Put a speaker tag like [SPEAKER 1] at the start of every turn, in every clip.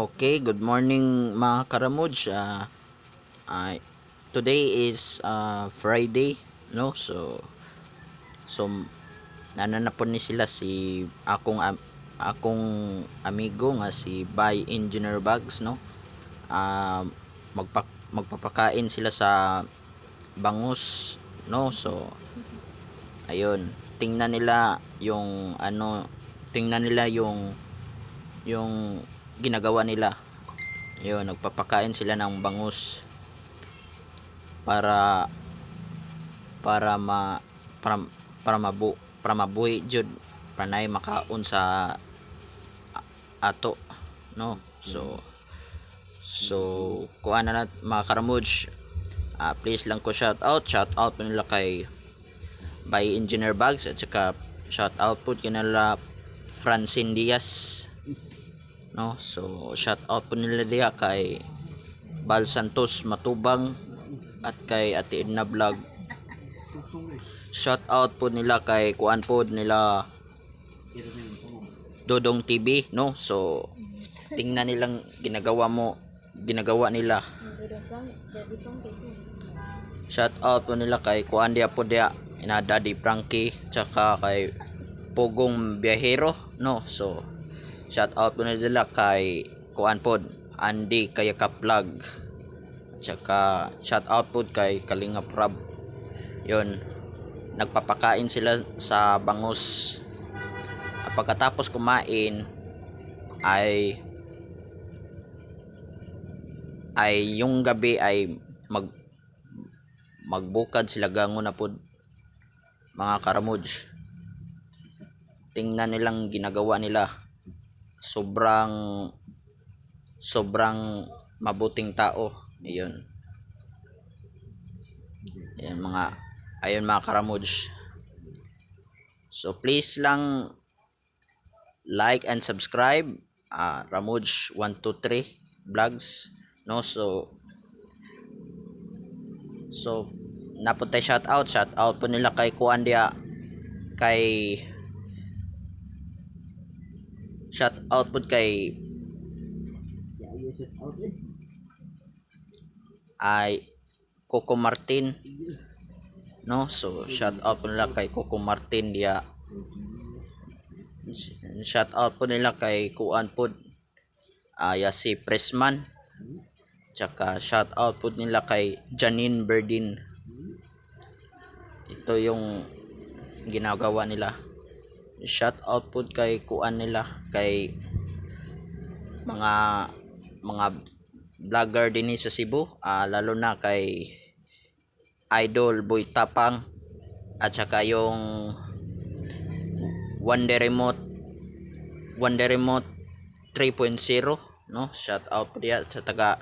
[SPEAKER 1] Okay, good morning mga karamudge. Today is Friday, no? So nananapon ni sila si akong amigo nga si By Engineer Bags, no? Ah, magpapakain sila sa bangus, no? So ayun, tingnan nila yung tingnan nila yung ginagawa nila. Yun, nagpapakain sila ng bangus para para ma para, para mabuhi jud panay makaon sa ato, no. So kuan na mga karamudge, please lang ko shout out po nila kay by Engineer Bags, at saka shout out po kanila Francine Diaz, no. So shout out po nila diya kay Bal Santos Matubang at kay Ate Edna Vlog. Shout out po nila kay kuan po nila Dodong TV, no. So tingnan nilang ginagawa nila. Shout out po nila kay kuan dia po dia ina Daddy Frankie, tsaka kay Pogong Biyahero, no. So shout out po nila kay kuan po Andy Kayakap Vlog, tsaka shout out po kay Kalinga Prab. Yun, nagpapakain sila sa bangus. Pagkatapos kumain ay yung gabi ay magbukad sila gangon na pod mga karamudge. Tingnan nilang ginagawa nila, sobrang mabuting tao. Ayun mga karamudge. So please lang like and subscribe Ramudge 123 vlogs, no. So napunta shout out po nila kay kuan dia kay shout out po kay Coco Martin, no. So shout out po nila kay Coco Martin dia. Shout out po nila kay kuan po si Pressman, tsaka shout out po nila kay Janine Berdin. Ito yung ginagawa nila. Shout out po kay kuan nila kay mga vlogger din sa Cebu, lalo na kay Idol Boy Tapang, at saka yung Wonder Remote 3.0, no. Shout out po diya sa taga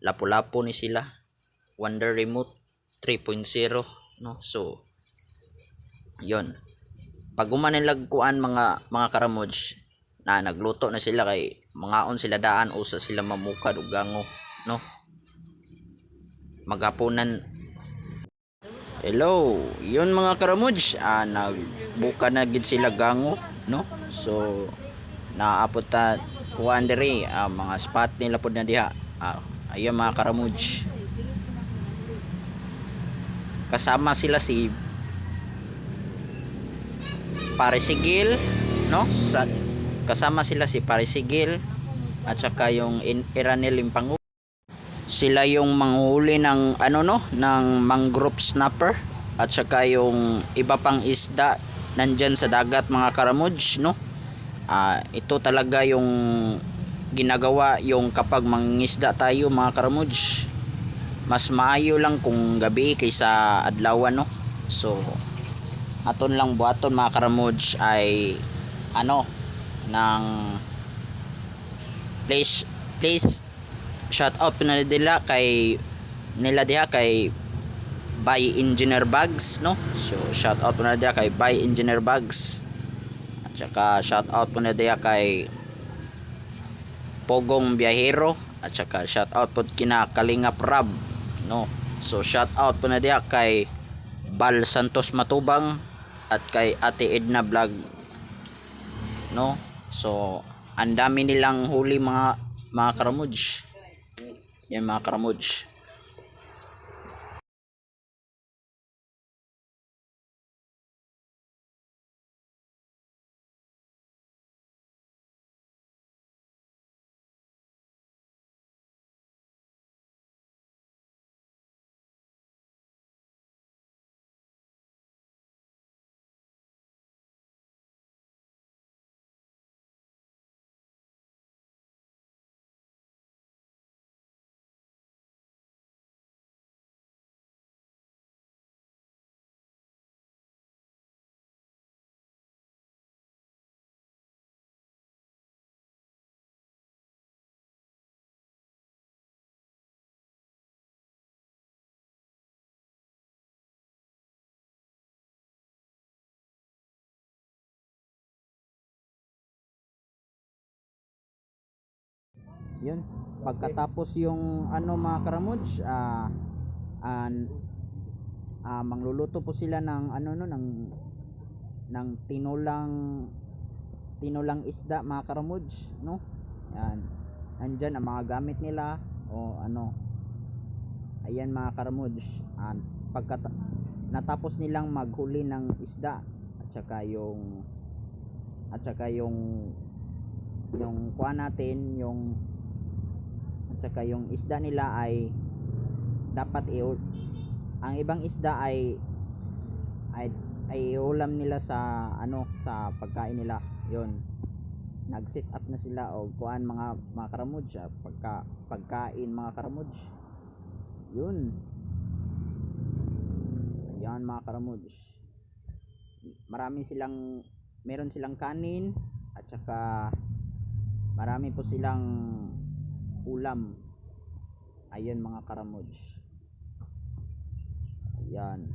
[SPEAKER 1] Lapu-Lapu ni sila, Wonder Remote 3.0, no. So yon, pag umanilag kuan mga karamudge na nagluto na sila kay mangaon sila daan usa sila mamukad og gango, no. Magapunan. Hello, yun mga karamudge, nagbuka na gid sila gango, no. So naapot ta kuan diri mga spot nila pod na diha. Ayun mga karamudge, kasama sila si Parisigil, no. Kasama sila si Parisigil at saka yung Iranel Limpangu. Sila yung manghuli ng ng mangrove snapper, at saka yung iba pang isda nandyan sa dagat mga karamudge, no. Ito talaga yung ginagawa yung kapag mangingisda tayo mga karamudge. Mas maayo lang kung gabi kaysa adlaw, no. So aton lang buhaton mga karamudge ay ng please shout out nila diha kay By Engineer Bags, no. So shout out nila diha kay By Engineer Bags, at saka shout out nila diha kay Pogong Biyahero, at saka shout out po kina Kalinga Prab, no. So shout out po na diha kay Bal Santos Matubang at kay Ate Edna Vlog, no. So ang dami nilang huli mga mga karamudge. Yan mga karamudge. Yun, pagkatapos yung ano mga karamudge, mangluluto po sila ng ano no, ng tinulang isda mga karamudge, no? Yan, andyan ang mga gamit nila o ano. Ayan mga karamudge, natapos nilang maghuli ng isda at saka yung kuha natin yung at saka yung isda nila ay dapat ang ibang isda ay iulam nila sa ano, sa pagkain nila. Yon, nag-set up na sila o kuan mga karamudge, pagkain mga karamudge. Yun, yan mga karamudge, meron silang kanin at saka marami po silang ulam. Ayun mga karamudge. Ayan.